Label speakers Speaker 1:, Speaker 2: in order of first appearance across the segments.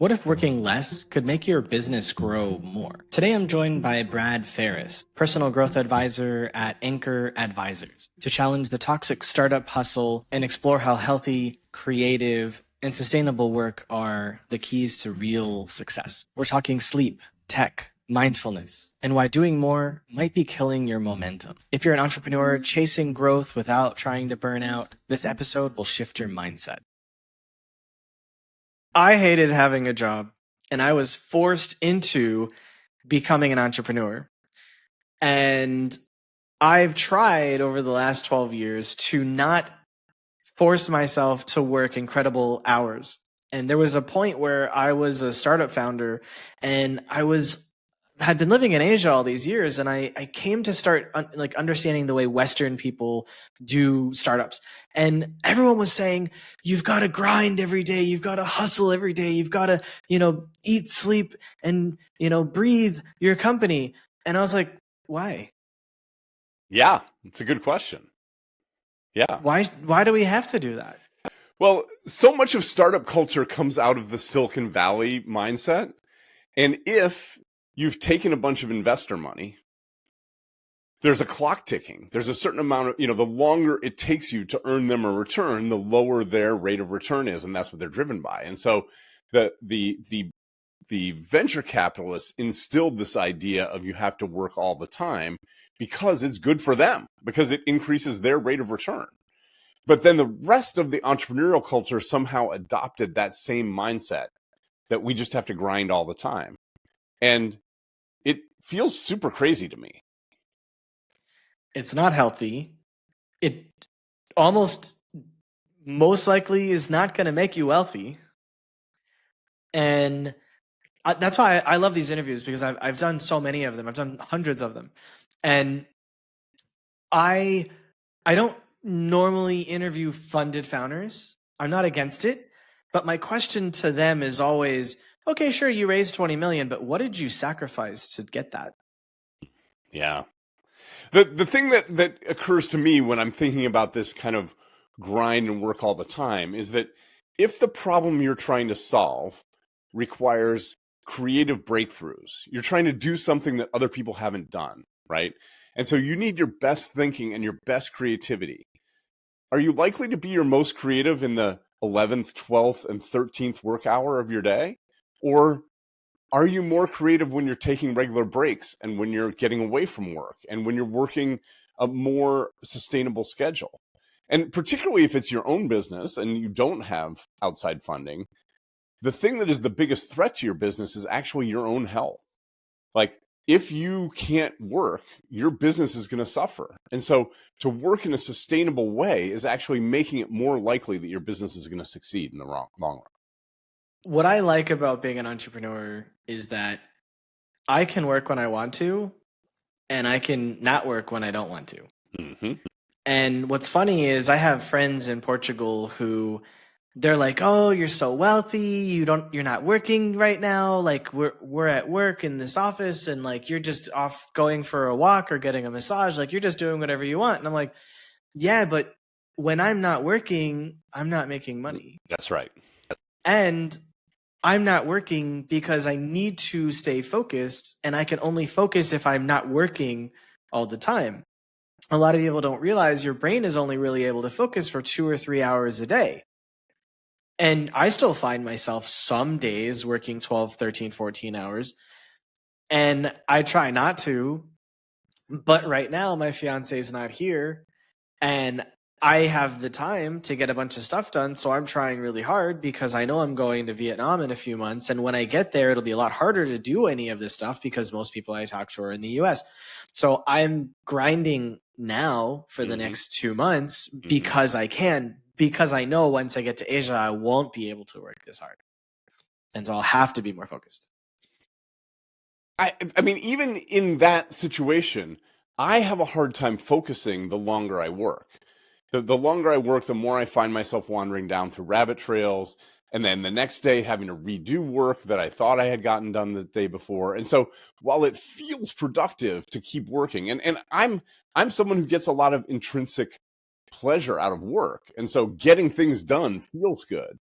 Speaker 1: What if working less could make your business grow more? Today I'm joined by Brad Ferris, personal growth advisor at Anchor Advisors, to challenge the toxic startup hustle and explore how healthy, creative, and sustainable work are the keys to real success. We're talking sleep, tech, mindfulness, and why doing more might be killing your momentum. If you're an entrepreneur chasing growth without trying to burn out, this episode will shift your mindset. I hated having a job and I was forced into becoming an entrepreneur. And I've tried over the last 12 years to not force myself to work incredible hours. And there was a point where I was a startup founder and had been living in Asia all these years, and I came to start understanding the way Western people do startups. And everyone was saying, you've got to grind every day, you've got to hustle every day, you've got to, eat, sleep, and, breathe your company. And I was like, why?
Speaker 2: Yeah, it's a good question. Yeah.
Speaker 1: Why do we have to do that?
Speaker 2: Well, so much of startup culture comes out of the Silicon Valley mindset. And if you've taken a bunch of investor money, there's a clock ticking. There's a certain amount of, the longer it takes you to earn them a return, the lower their rate of return is. And that's what they're driven by. And so the venture capitalists instilled this idea of you have to work all the time because it's good for them, because it increases their rate of return. But then the rest of the entrepreneurial culture somehow adopted that same mindset that we just have to grind all the time. And it feels super crazy to me.
Speaker 1: It's not healthy. It almost most likely is not going to make you wealthy. And that's why I love these interviews, because I've done so many of them. I've done hundreds of them. And I don't normally interview funded founders. I'm not against it. But my question to them is always, okay, sure, you raised 20 million, but what did you sacrifice to get that?
Speaker 2: Yeah. The thing that occurs to me when I'm thinking about this kind of grind and work all the time is that if the problem you're trying to solve requires creative breakthroughs, you're trying to do something that other people haven't done, right? And so you need your best thinking and your best creativity. Are you likely to be your most creative in the 11th, 12th, and 13th work hour of your day? Or are you more creative when you're taking regular breaks and when you're getting away from work and when you're working a more sustainable schedule? And particularly if it's your own business and you don't have outside funding, the thing that is the biggest threat to your business is actually your own health. Like, if you can't work, your business is going to suffer. And so to work in a sustainable way is actually making it more likely that your business is going to succeed in the long run.
Speaker 1: What I like about being an entrepreneur is that I can work when I want to, and I can not work when I don't want to.
Speaker 2: Mm-hmm.
Speaker 1: And what's funny is I have friends in Portugal who they're like, "Oh, you're so wealthy. You're not working right now. Like we're at work in this office, and like you're just off going for a walk or getting a massage. Like you're just doing whatever you want." And I'm like, "Yeah, but when I'm not working, I'm not making money."
Speaker 2: That's right.
Speaker 1: And I'm not working because I need to stay focused, and I can only focus if I'm not working all the time. A lot of people don't realize your brain is only really able to focus for 2 or 3 hours a day. And I still find myself some days working 12, 13, 14 hours. And I try not to. But right now, my fiance is not here. And I have the time to get a bunch of stuff done. So I'm trying really hard because I know I'm going to Vietnam in a few months. And when I get there, it'll be a lot harder to do any of this stuff because most people I talk to are in the US. So I'm grinding now for the next 2 months because I can, because I know once I get to Asia, I won't be able to work this hard. And so I'll have to be more focused.
Speaker 2: I mean, even in that situation, I have a hard time focusing the longer I work. The longer I work, the more I find myself wandering down through rabbit trails, and then the next day having to redo work that I thought I had gotten done the day before. And so while it feels productive to keep working, and I'm someone who gets a lot of intrinsic pleasure out of work, and so getting things done feels good.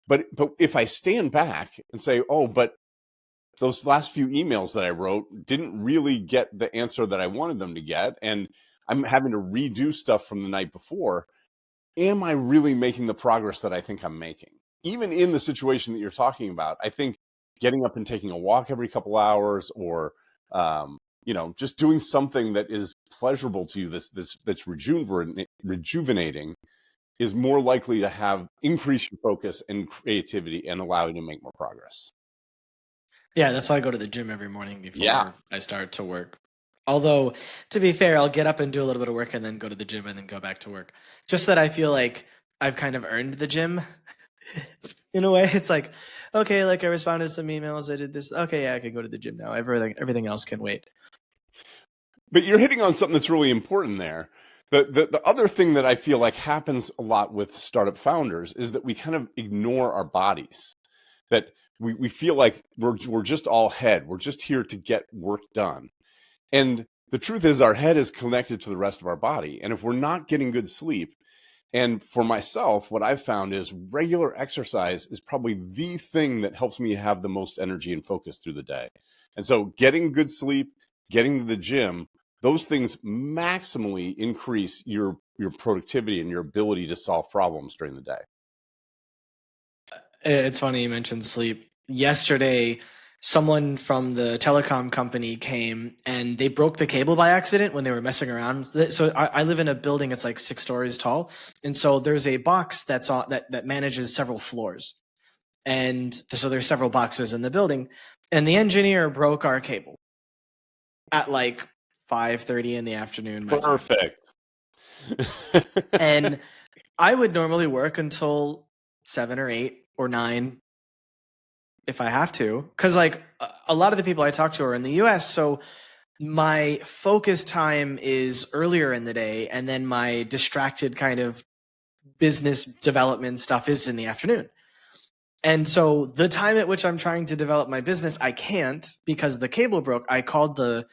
Speaker 2: But if I stand back and say, oh, but those last few emails that I wrote didn't really get the answer that I wanted them to get, and I'm having to redo stuff from the night before, am I really making the progress that I think I'm making? Even in the situation that you're talking about, I think getting up and taking a walk every couple hours, or just doing something that is pleasurable to you, that's rejuvenating, is more likely to have increase your focus and creativity and allow you to make more progress.
Speaker 1: Yeah, that's why I go to the gym every morning before
Speaker 2: Yeah.
Speaker 1: I start to work. Although, to be fair, I'll get up and do a little bit of work and then go to the gym and then go back to work. Just that I feel like I've kind of earned the gym in a way. It's like, okay, like I responded to some emails, I did this. Okay, yeah, I can go to the gym now. Everything else can wait.
Speaker 2: But you're hitting on something that's really important there. The other thing that I feel like happens a lot with startup founders is that we kind of ignore our bodies. That we feel like we're just all head. We're just here to get work done. And the truth is, our head is connected to the rest of our body. And if we're not getting good sleep, and for myself, what I've found is regular exercise is probably the thing that helps me have the most energy and focus through the day. And so getting good sleep, getting to the gym, those things maximally increase your productivity and your ability to solve problems during the day.
Speaker 1: It's funny you mentioned sleep. Yesterday, someone from the telecom company came and they broke the cable by accident when they were messing around. So I live in a building, it's like 6 stories tall. And so there's a box that manages several floors. And so there's several boxes in the building. And the engineer broke our cable at like 5:30 in the afternoon.
Speaker 2: Perfect.
Speaker 1: And I would normally work until 7 or 8 or 9 if I have to, because like a lot of the people I talk to are in the US, so my focus time is earlier in the day, and then my distracted kind of business development stuff is in the afternoon. And so the time at which I'm trying to develop my business, I can't because the cable broke. I called the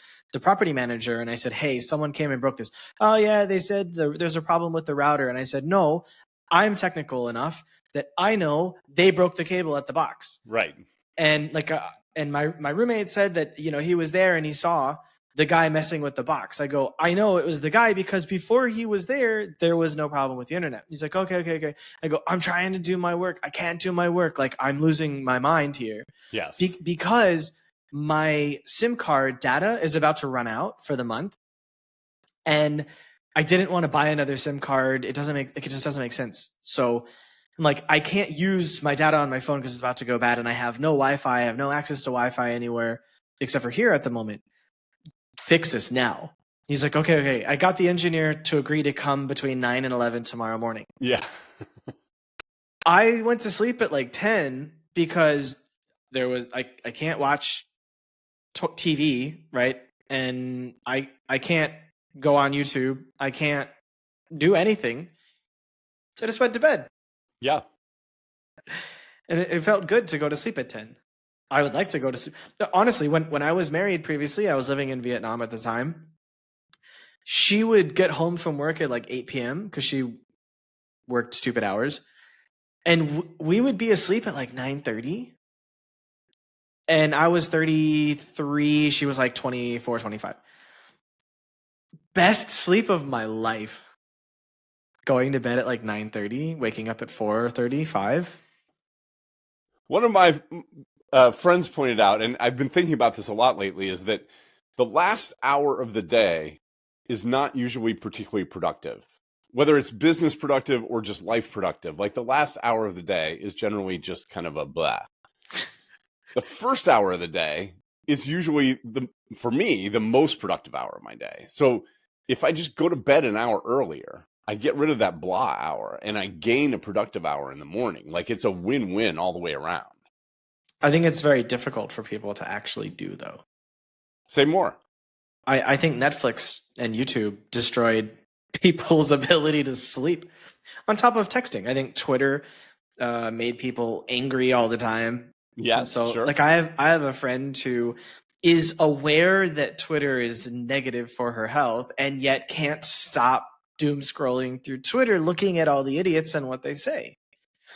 Speaker 1: property manager and I said, hey, someone came and broke this. Oh yeah, they said there's a problem with the router. And I said, no, I'm technical enough that I know they broke the cable at the box.
Speaker 2: Right.
Speaker 1: And like, and my roommate said that, he was there and he saw the guy messing with the box. I go, I know it was the guy because before he was there was no problem with the internet. He's like, okay. I go, I'm trying to do my work. I can't do my work. Like I'm losing my mind here.
Speaker 2: Yes.
Speaker 1: Because my SIM card data is about to run out for the month. And I didn't want to buy another SIM card. It just doesn't make sense. So I'm like, I can't use my data on my phone because it's about to go bad and I have no Wi-Fi. I have no access to Wi-Fi anywhere except for here at the moment. Fix this now. He's like, okay. I got the engineer to agree to come between 9 and 11 tomorrow morning.
Speaker 2: Yeah.
Speaker 1: I went to sleep at like 10 because I can't watch TV, right? And I can't go on YouTube. I can't do anything. So I just went to bed.
Speaker 2: Yeah.
Speaker 1: And it felt good to go to sleep at 10. I would like to go to sleep. Honestly, when I was married previously, I was living in Vietnam at the time. She would get home from work at like 8 p.m. because she worked stupid hours. And we would be asleep at like 9:30. And I was 33. She was like 24, 25. Best sleep of my life. Going to bed at like 9:30, waking up at 4:35.
Speaker 2: One of my friends pointed out, and I've been thinking about this a lot lately, is that the last hour of the day is not usually particularly productive. Whether it's business productive or just life productive, like the last hour of the day is generally just kind of a blah. The first hour of the day is usually, for me, the most productive hour of my day. So if I just go to bed an hour earlier, I get rid of that blah hour and I gain a productive hour in the morning. Like it's a win-win all the way around.
Speaker 1: I think it's very difficult for people to actually do, though.
Speaker 2: Say more.
Speaker 1: I think Netflix and YouTube destroyed people's ability to sleep on top of texting. I think Twitter made people angry all the time.
Speaker 2: Yeah,
Speaker 1: so
Speaker 2: sure.
Speaker 1: Like I have a friend who is aware that Twitter is negative for her health and yet can't stop doom scrolling through Twitter looking at all the idiots and what they say.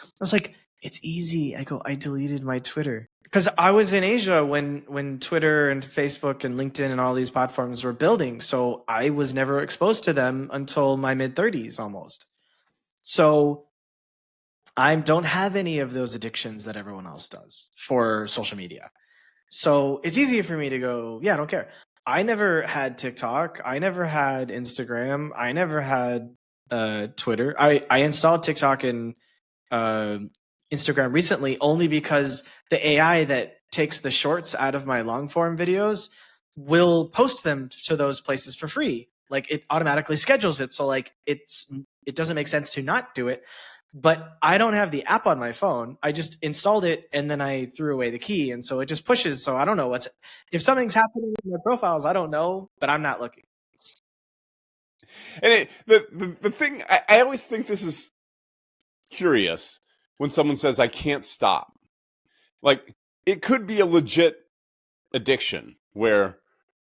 Speaker 1: I was like, It's easy. I deleted my Twitter because I was in Asia when Twitter and Facebook and LinkedIn and all these platforms were building. So I was never exposed to them until my mid-30s almost. So I don't have any of those addictions that everyone else does for social media. So it's easy for me to go, yeah, I don't care. I never had TikTok. I never had Instagram. I never had Twitter. I installed TikTok and Instagram recently only because the AI that takes the shorts out of my long form videos will post them to those places for free. Like it automatically schedules it. So like it doesn't make sense to not do it. But I don't have the app on my phone. I just installed it and then I threw away the key. And so it just pushes. So I don't know if something's happening in my profiles, I don't know, but I'm not looking.
Speaker 2: And the thing, I always think this is curious when someone says, I can't stop. Like, it could be a legit addiction where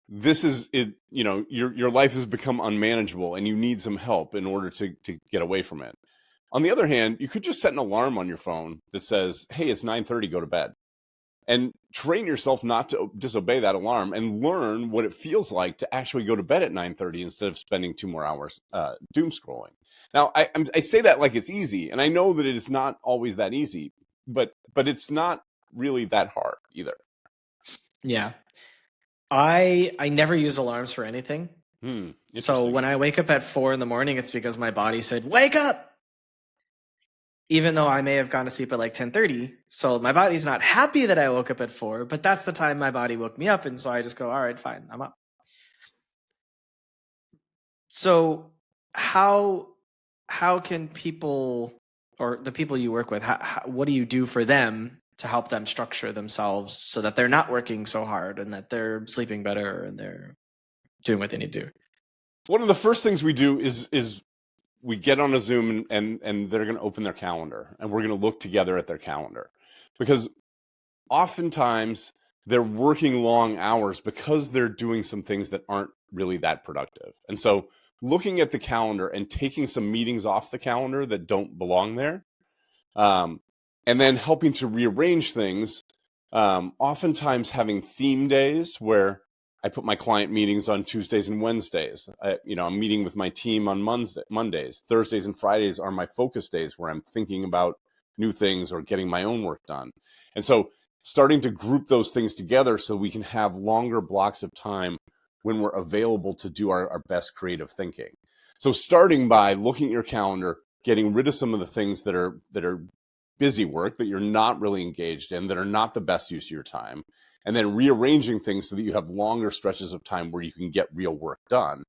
Speaker 2: this is it, you know, your life has become unmanageable and you need some help in order to get away from it. On the other hand, you could just set an alarm on your phone that says, hey, it's 9:30, go to bed. And train yourself not to disobey that alarm and learn what it feels like to actually go to bed at 9:30 instead of spending 2 more hours doom scrolling. Now, I say that like it's easy, and I know that it is not always that easy, but it's not really that hard either.
Speaker 1: Yeah. I never use alarms for anything. So when I wake up at 4 a.m, it's because my body said, wake up. Even though I may have gone to sleep at like 10:30. So my body's not happy that I woke up at 4, but that's the time my body woke me up. And so I just go, all right, fine, I'm up. So how can people, or the people you work with, what do you do for them to help them structure themselves so that they're not working so hard and that they're sleeping better and they're doing what they need to do?
Speaker 2: One of the first things we do is we get on a Zoom and they're going to open their calendar and we're going to look together at their calendar, because oftentimes they're working long hours because they're doing some things that aren't really that productive. And so looking at the calendar and taking some meetings off the calendar that don't belong there, and then helping to rearrange things, oftentimes having theme days where I put my client meetings on Tuesdays and Wednesdays. I'm meeting with my team on Mondays. Thursdays and Fridays are my focus days where I'm thinking about new things or getting my own work done. And so starting to group those things together so we can have longer blocks of time when we're available to do our best creative thinking. So starting by looking at your calendar, getting rid of some of the things that are busy work that you're not really engaged in, that are not the best use of your time, and then rearranging things so that you have longer stretches of time where you can get real work done.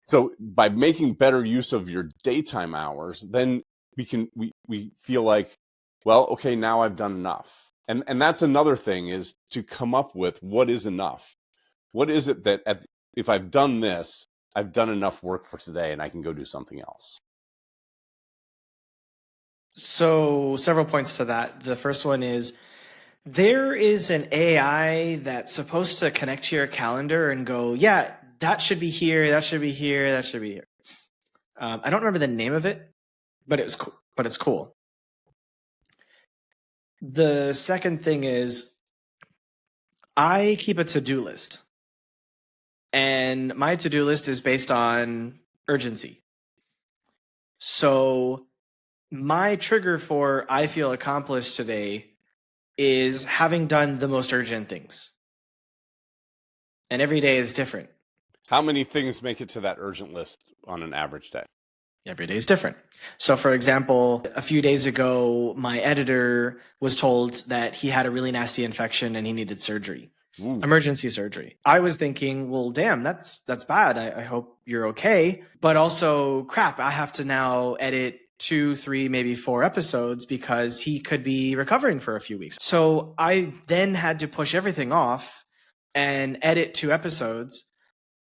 Speaker 2: So by making better use of your daytime hours, then we feel like, well, okay, now I've done enough. And that's another thing, is to come up with what is enough. What is it that if I've done this, I've done enough work for today and I can go do something else?
Speaker 1: So several points to that. The first one is, there is an AI that's supposed to connect to your calendar and go, yeah, that should be here, that should be here, that should be here. I don't remember the name of it, but it was cool. But it's cool. The second thing is, I keep a to-do list. And my to-do list is based on urgency. So my trigger for I feel accomplished today is having done the most urgent things. And every day is different.
Speaker 2: How many things make it to that urgent list on an average day?
Speaker 1: Every day is different. So for example, a few days ago, my editor was told that he had a really nasty infection and he needed surgery. Ooh. Emergency surgery. I was thinking, well, damn, that's bad. I hope you're okay. But also, crap, I have to now edit 2, 3, maybe 4 episodes because he could be recovering for a few weeks. So I then had to push everything off and edit 2 episodes.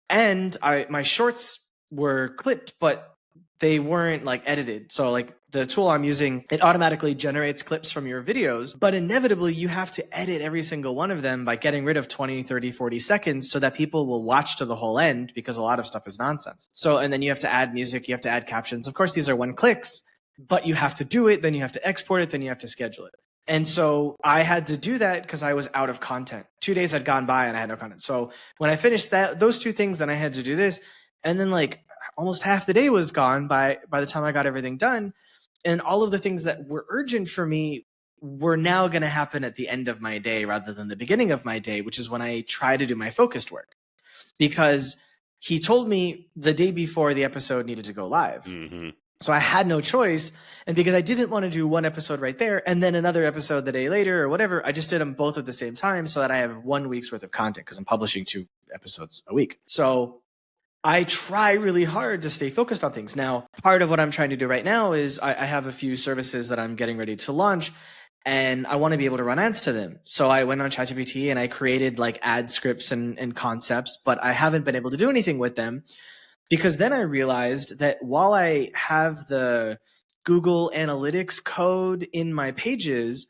Speaker 1: And my shorts were clipped, but they weren't like edited. So like the tool I'm using, it automatically generates clips from your videos, but inevitably you have to edit every single one of them by getting rid of 20, 30, 40 seconds so that people will watch to the whole end, because a lot of stuff is nonsense. So, and then you have to add music, you have to add captions. Of course, these are 1 clicks, but you have to do it, then you have to export it, then you have to schedule it. And so I had to do that because I was out of content. 2 days had gone by and I had no content. So when I finished those two things, then I had to do this. And then like almost half the day was gone by the time I got everything done. And all of the things that were urgent for me were now going to happen at the end of my day rather than the beginning of my day, which is when I try to do my focused work. Because he told me the day before the episode needed to go live.
Speaker 2: Mm-hmm.
Speaker 1: So I had no choice. And because I didn't want to do one episode right there and then another episode the day later or whatever, I just did them both at the same time so that I have 1 week's worth of content because I'm publishing 2 episodes a week. So I try really hard to stay focused on things. Now, part of what I'm trying to do right now is I have a few services that I'm getting ready to launch and I want to be able to run ads to them. So I went on ChatGPT and I created like ad scripts and concepts, but I haven't been able to do anything with them. Because then I realized that while I have the Google Analytics code in my pages,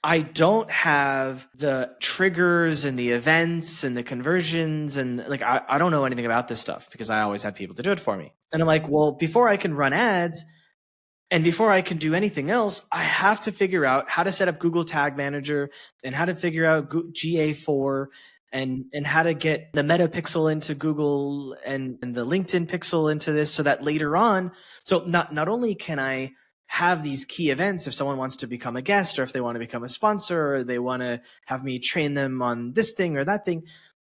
Speaker 1: I don't have the triggers and the events and the conversions. And like, I don't know anything about this stuff because I always have people to do it for me. And I'm like, well, before I can run ads and before I can do anything else, I have to figure out how to set up Google Tag Manager and how to figure out GA4 and how to get the Meta pixel into Google and the LinkedIn pixel into this so that later on, so not only can I have these key events if someone wants to become a guest or if they want to become a sponsor or they want to have me train them on this thing or that thing,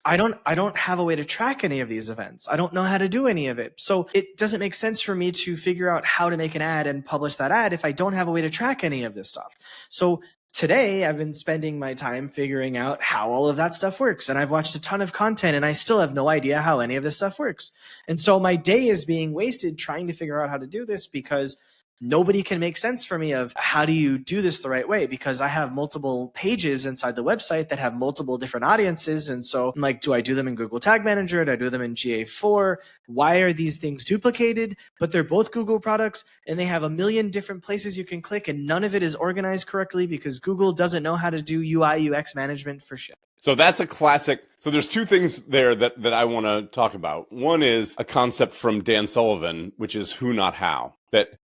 Speaker 1: I don't have a way to track any of these events. I don't know how to do any of it. So it doesn't make sense for me to figure out how to make an ad and publish that ad if I don't have a way to track any of this stuff. So today, I've been spending my time figuring out how all of that stuff works. And I've watched a ton of content and I still have no idea how any of this stuff works. And so my day is being wasted trying to figure out how to do this because nobody can make sense for me of how do you do this the right way? Because I have multiple pages inside the website that have multiple different audiences. And so I'm like, do I do them in Google Tag Manager? Do I do them in GA4? Why are these things duplicated? But they're both Google products and they have a million different places you can click and none of it is organized correctly because Google doesn't know how to do UI UX management for shit.
Speaker 2: So that's a classic. So there's two things there that I want to talk about. One is a concept from Dan Sullivan, which is who, not how. That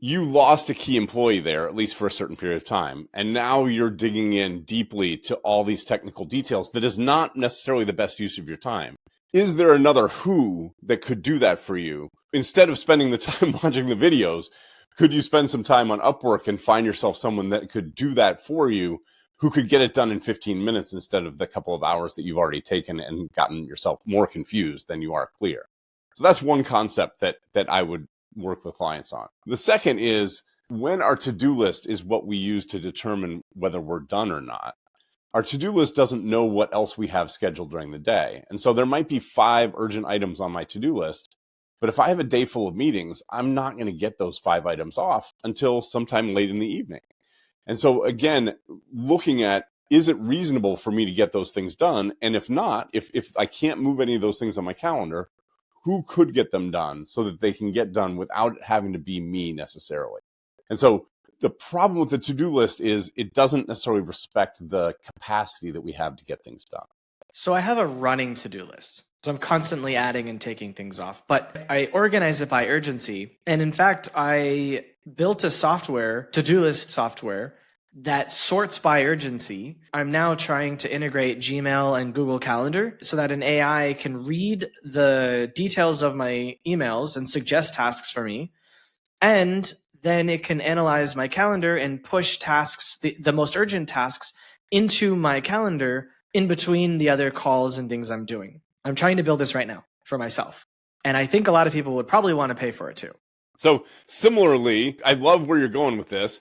Speaker 2: you lost a key employee there, at least for a certain period of time. And now you're digging in deeply to all these technical details that is not necessarily the best use of your time. Is there another who that could do that for you? Instead of spending the time watching the videos, could you spend some time on Upwork and find yourself someone that could do that for you, who could get it done in 15 minutes instead of the couple of hours that you've already taken and gotten yourself more confused than you are clear? So that's one concept that I would work with clients on. The second is when our to-do list is what we use to determine whether we're done or not. Our to-do list doesn't know what else we have scheduled during the day. And so there might be 5 urgent items on my to-do list, but if I have a day full of meetings, I'm not going to get those 5 items off until sometime late in the evening. And so again, looking at, is it reasonable for me to get those things done? And if not, if I can't move any of those things on my calendar, who could get them done so that they can get done without it having to be me necessarily? And so the problem with the to-do list is it doesn't necessarily respect the capacity that we have to get things done.
Speaker 1: So I have a running to-do list. So I'm constantly adding and taking things off, but I organize it by urgency. And in fact, I built a software, to-do list software, that sorts by urgency. I'm now trying to integrate Gmail and Google Calendar so that an AI can read the details of my emails and suggest tasks for me. And then it can analyze my calendar and push tasks, the most urgent tasks, into my calendar in between the other calls and things I'm doing. I'm trying to build this right now for myself. And I think a lot of people would probably want to pay for it too.
Speaker 2: So similarly, I love where you're going with this.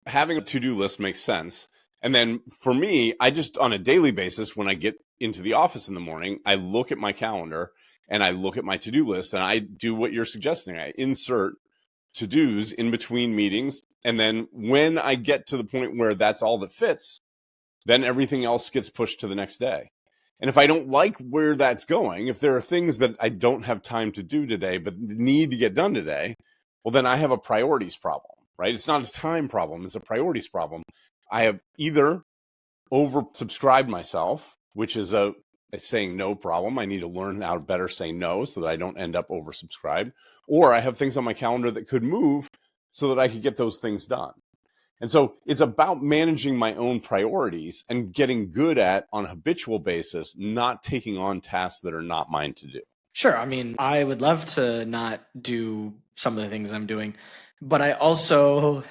Speaker 2: Having a to-do list makes sense. And then for me, I just on a daily basis, when I get into the office in the morning, I look at my calendar and I look at my to-do list and I do what you're suggesting. I insert to-dos in between meetings. And then when I get to the point where that's all that fits, then everything else gets pushed to the next day. And if I don't like where that's going, if there are things that I don't have time to do today, but need to get done today, well, then I have a priorities problem. Right? It's not a time problem. It's a priorities problem. I have either oversubscribed myself, which is a saying no problem. I need to learn how to better say no so that I don't end up oversubscribed. Or I have things on my calendar that could move so that I could get those things done. And so it's about managing my own priorities and getting good at, on a habitual basis, not taking on tasks that are not mine to do.
Speaker 1: Sure. I mean, I would love to not do some of the things I'm doing, but I also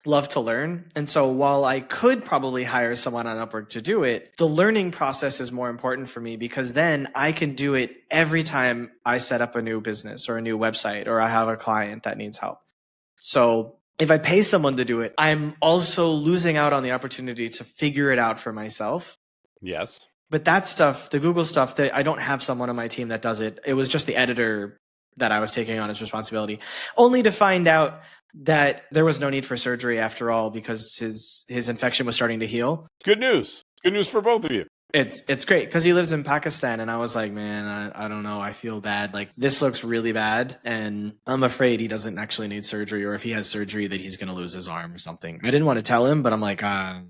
Speaker 1: love to learn. And so while I could probably hire someone on Upwork to do it, the learning process is more important for me, because then I can do it every time I set up a new business or a new website, or I have a client that needs help. So if I pay someone to do it, I'm also losing out on the opportunity to figure it out for myself.
Speaker 2: Yes.
Speaker 1: But that stuff, the Google stuff, that I don't have someone on my team that does it. It was just the editor that I was taking on as responsibility, only to find out that there was no need for surgery after all, because his infection was starting to heal.
Speaker 2: Good news. Good news for both of you.
Speaker 1: It's great, because he lives in Pakistan, and I was like, man, I don't know. I feel bad. Like, this looks really bad, and I'm afraid he doesn't actually need surgery, or if he has surgery, that he's going to lose his arm or something. I didn't want to tell him, but I'm like, I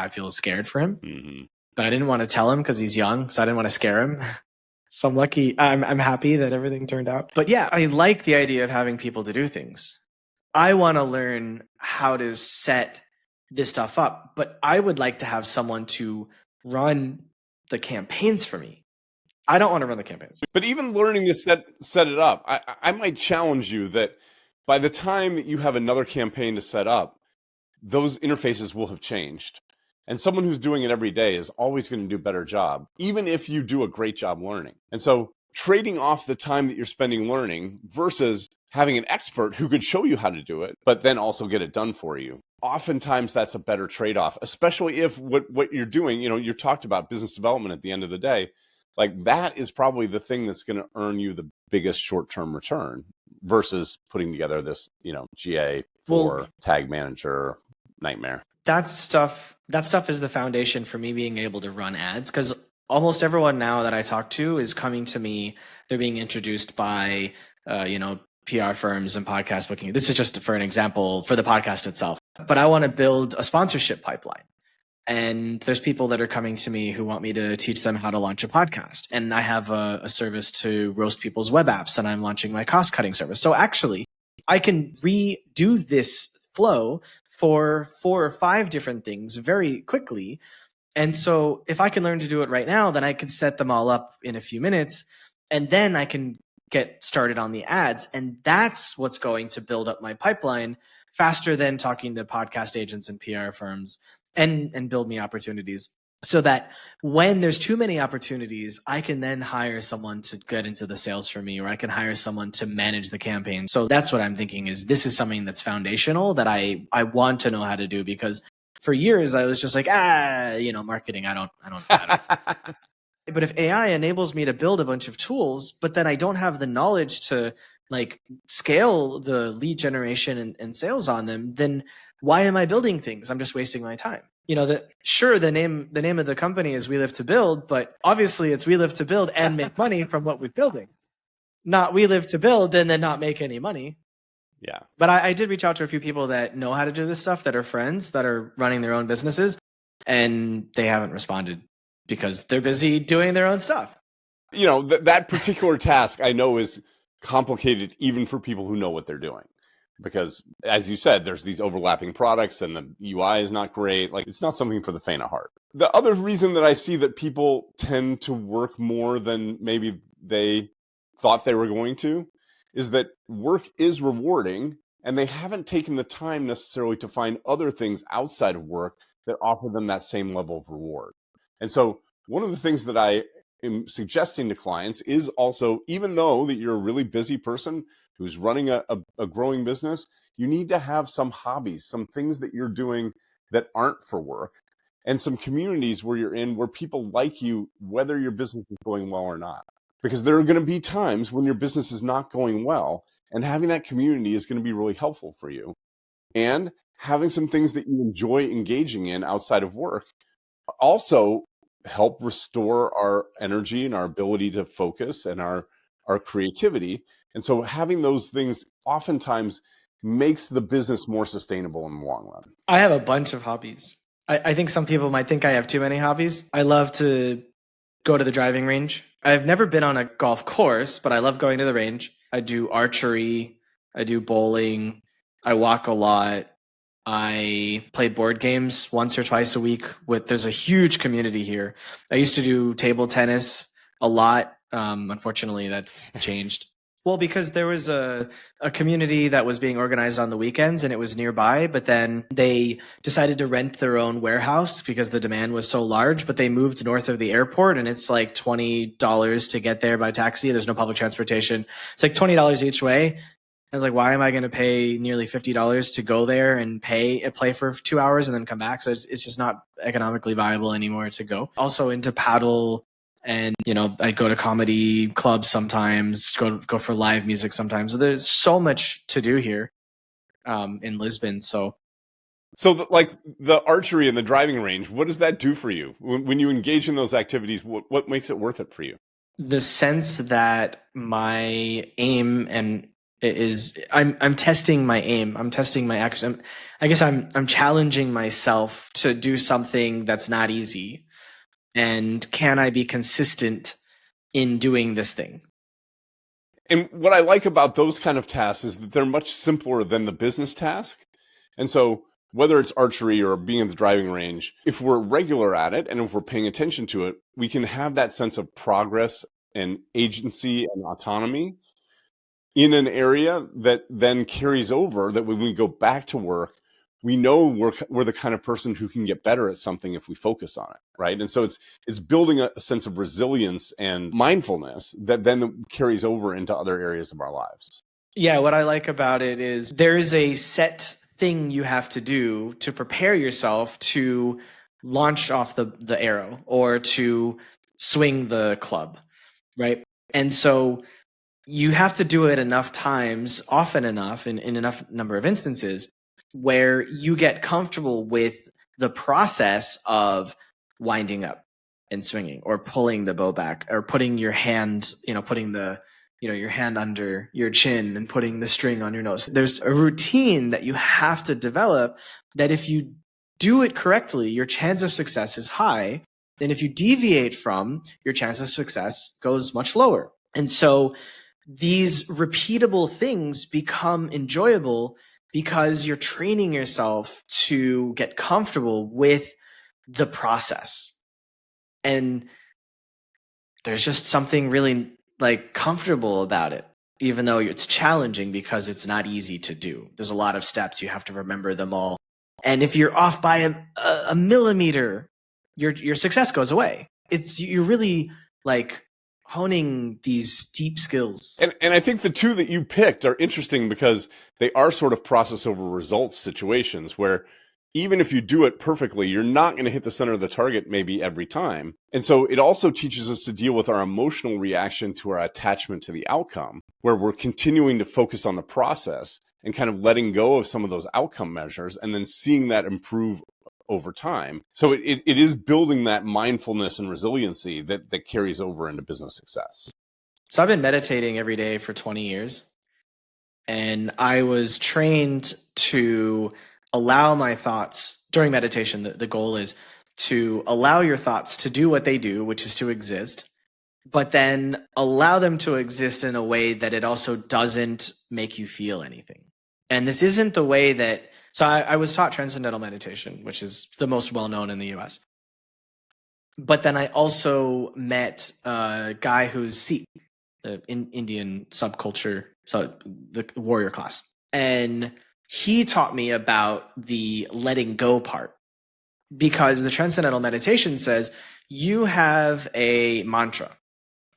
Speaker 1: feel scared for him.
Speaker 2: Mm-hmm.
Speaker 1: But I didn't want to tell him because he's young, so I didn't want to scare him. So I'm happy that everything turned out. But yeah, I like the idea of having people to do things. I want to learn how to set this stuff up, but I would like to have someone to run the campaigns for me. I don't want to run the campaigns.
Speaker 2: But even learning to set it up, I might challenge you that by the time you have another campaign to set up, those interfaces will have changed. And someone who's doing it every day is always going to do a better job, even if you do a great job learning. And so trading off the time that you're spending learning versus having an expert who could show you how to do it, but then also get it done for you. Oftentimes that's a better trade-off, especially if what you're doing, you talked about business development at the end of the day, like that is probably the thing that's going to earn you the biggest short-term return versus putting together this, GA for tag manager nightmare.
Speaker 1: That stuff is the foundation for me being able to run ads, because almost everyone now that I talk to is coming to me. They're being introduced by, PR firms and podcast booking. This is just for an example for the podcast itself. But I want to build a sponsorship pipeline. And there's people that are coming to me who want me to teach them how to launch a podcast. And I have a service to roast people's web apps, and I'm launching my cost cutting service. So actually, I can redo this flow for 4 or 5 different things very quickly. And so if I can learn to do it right now, then I can set them all up in a few minutes, and then I can get started on the ads. And that's what's going to build up my pipeline faster than talking to podcast agents and PR firms and build me opportunities, so that when there's too many opportunities, I can then hire someone to get into the sales for me, or I can hire someone to manage the campaign. So that's what I'm thinking, is this is something that's foundational that I want to know how to do, because for years I was just like, marketing, I don't. But if AI enables me to build a bunch of tools, but then I don't have the knowledge to like scale the lead generation and sales on them, then why am I building things? I'm just wasting my time. The name of the company is We Live to Build, but obviously it's We Live to Build and make money from what we're building, not We Live to Build and then not make any money.
Speaker 2: Yeah.
Speaker 1: But I did reach out to a few people that know how to do this stuff, that are friends, that are running their own businesses, and they haven't responded because they're busy doing their own stuff.
Speaker 2: That particular task I know is complicated even for people who know what they're doing. Because, as you said, there's these overlapping products and the UI is not great. Like, it's not something for the faint of heart. The other reason that I see that people tend to work more than maybe they thought they were going to is that work is rewarding, and they haven't taken the time necessarily to find other things outside of work that offer them that same level of reward. And so one of the things that I am suggesting to clients is also, even though that you're a really busy person who's running a growing business, you need to have some hobbies, some things that you're doing that aren't for work, and some communities where you're in where people like you, whether your business is going well or not. Because there are going to be times when your business is not going well, and having that community is going to be really helpful for you. And having some things that you enjoy engaging in outside of work also help restore our energy and our ability to focus and our creativity. And so having those things oftentimes makes the business more sustainable in the long run.
Speaker 1: I have a bunch of hobbies. I think some people might think I have too many hobbies. I love to go to the driving range. I've never been on a golf course, but I love going to the range. I do archery. I do bowling. I walk a lot. I play board games once or twice a week. There's a huge community here. I used to do table tennis a lot. Unfortunately, that's changed. Well, because there was a community that was being organized on the weekends and it was nearby, but then they decided to rent their own warehouse because the demand was so large, but they moved north of the airport and it's like $20 to get there by taxi. There's no public transportation. It's like $20 each way. I was like, why am I going to pay nearly $50 to go there and play for 2 hours and then come back? So it's just not economically viable anymore to go. Also into paddle, and I go to comedy clubs sometimes, go for live music sometimes. There's so much to do here in Lisbon. So
Speaker 2: like the archery and the driving range, what does that do for you when you engage in those activities? What makes it worth it for you?
Speaker 1: The sense that my aim I'm testing my aim. I'm testing my accuracy. I guess I'm challenging myself to do something that's not easy. And can I be consistent in doing this thing?
Speaker 2: And what I like about those kind of tasks is that they're much simpler than the business task. And so whether it's archery or being at the driving range, if we're regular at it and if we're paying attention to it, we can have that sense of progress and agency and autonomy in an area that then carries over, that when we go back to work, we know we're the kind of person who can get better at something if we focus on it, right? And so it's building a sense of resilience and mindfulness that then carries over into other areas of our lives.
Speaker 1: Yeah, what I like about it is there is a set thing you have to do to prepare yourself to launch off the arrow or to swing the club, right? And so you have to do it enough times, often enough, in enough number of instances where you get comfortable with the process of winding up and swinging or pulling the bow back or putting your hand, putting your hand under your chin and putting the string on your nose. There's a routine that you have to develop that if you do it correctly, your chance of success is high. And if you deviate from, your chance of success goes much lower. And so these repeatable things become enjoyable because you're training yourself to get comfortable with the process. And there's just something really comfortable about it, even though it's challenging because it's not easy to do. There's a lot of steps. You have to remember them all. And if you're off by a millimeter, your success goes away. You're really honing these deep skills.
Speaker 2: And I think the two that you picked are interesting because they are sort of process over results situations where even if you do it perfectly, you're not going to hit the center of the target maybe every time. And so it also teaches us to deal with our emotional reaction to our attachment to the outcome, where we're continuing to focus on the process and kind of letting go of some of those outcome measures and then seeing that improve over time. So it is building that mindfulness and resiliency that carries over into business success.
Speaker 1: So I've been meditating every day for 20 years. And I was trained to allow my thoughts during meditation. The goal is to allow your thoughts to do what they do, which is to exist, but then allow them to exist in a way that it also doesn't make you feel anything. And this isn't the way that, so I was taught transcendental meditation, which is the most well-known in the US. But then I also met a guy who's Sikh, the Indian subculture, so the warrior class. And he taught me about the letting go part, because the transcendental meditation says you have a mantra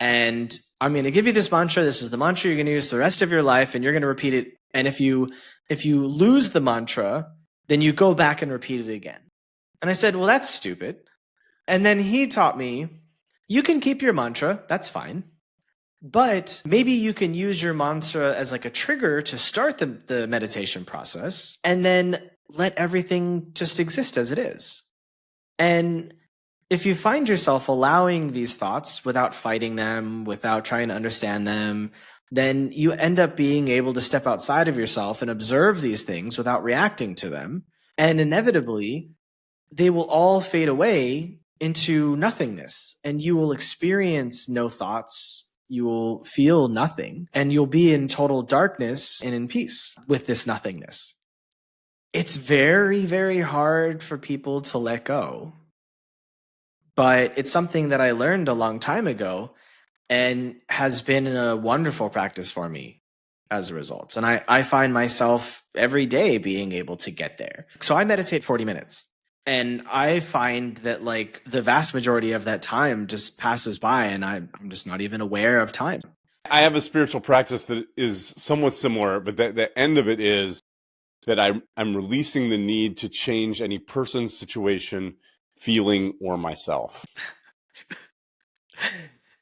Speaker 1: and I'm going to give you this mantra. This is the mantra you're going to use the rest of your life, and you're going to repeat it. And if you lose the mantra, then you go back and repeat it again. And I said, well, that's stupid. And then he taught me, you can keep your mantra. That's fine. But maybe you can use your mantra as a trigger to start the meditation process and then let everything just exist as it is. And if you find yourself allowing these thoughts without fighting them, without trying to understand them, then you end up being able to step outside of yourself and observe these things without reacting to them. And inevitably, they will all fade away into nothingness, and you will experience no thoughts. you'll feel nothing, and you'll be in total darkness and in peace with this nothingness. It's very, very hard for people to let go, but it's something that I learned a long time ago and has been a wonderful practice for me as a result. And I find myself every day being able to get there. So I meditate 40 minutes. And I find that like the vast majority of that time just passes by and I'm just not even aware of time.
Speaker 2: I have a spiritual practice that is somewhat similar, but the end of it is that I'm releasing the need to change any person, situation, feeling, or myself.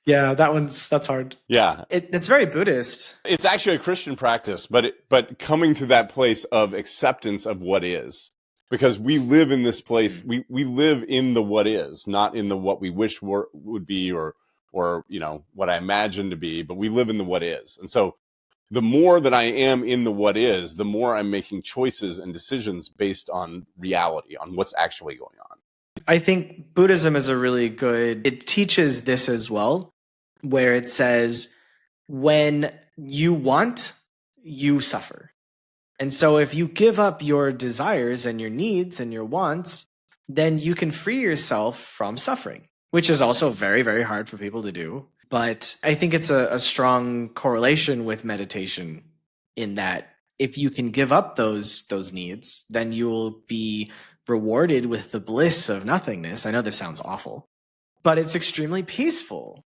Speaker 1: Yeah, that's hard.
Speaker 2: Yeah.
Speaker 1: It's very Buddhist.
Speaker 2: It's actually a Christian practice, but coming to that place of acceptance of what is. Because we live in this place, we live in the what is, not in the what we wish would be or what I imagine to be, but we live in the what is. And so the more that I am in the what is, the more I'm making choices and decisions based on reality, on what's actually going on.
Speaker 1: I think Buddhism is it teaches this as well, where it says, when you want, you suffer. And so if you give up your desires and your needs and your wants, then you can free yourself from suffering, which is also very, very hard for people to do. But I think it's a strong correlation with meditation in that if you can give up those needs, then you'll be rewarded with the bliss of nothingness. I know this sounds awful, but it's extremely peaceful.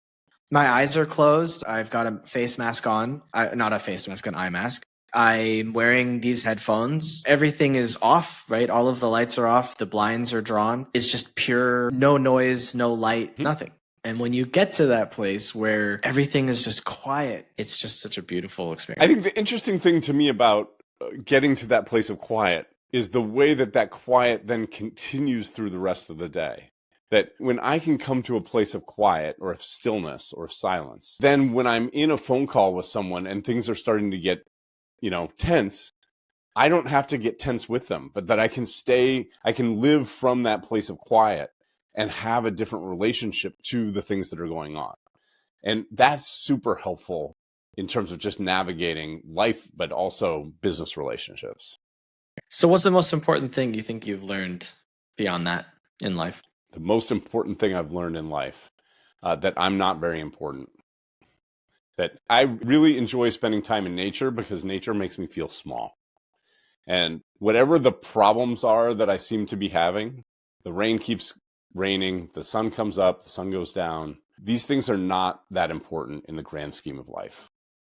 Speaker 1: My eyes are closed. I've got a face mask on. Not a face mask, an eye mask. I'm wearing these headphones. Everything is off, right? All of the lights are off. The blinds are drawn. It's just pure, no noise, no light, nothing. And when you get to that place where everything is just quiet, it's just such a beautiful experience.
Speaker 2: I think the interesting thing to me about getting to that place of quiet is the way that quiet then continues through the rest of the day. That when I can come to a place of quiet or of stillness or of silence, then when I'm in a phone call with someone and things are starting to get tense, I don't have to get tense with them, but that I can live from that place of quiet and have a different relationship to the things that are going on. And that's super helpful in terms of just navigating life, but also business relationships.
Speaker 1: So what's the most important thing you think you've learned beyond that in life?
Speaker 2: The most important thing I've learned in life, that I'm not very important. That I really enjoy spending time in nature because nature makes me feel small. And whatever the problems are that I seem to be having, the rain keeps raining, the sun comes up, the sun goes down. These things are not that important in the grand scheme of life.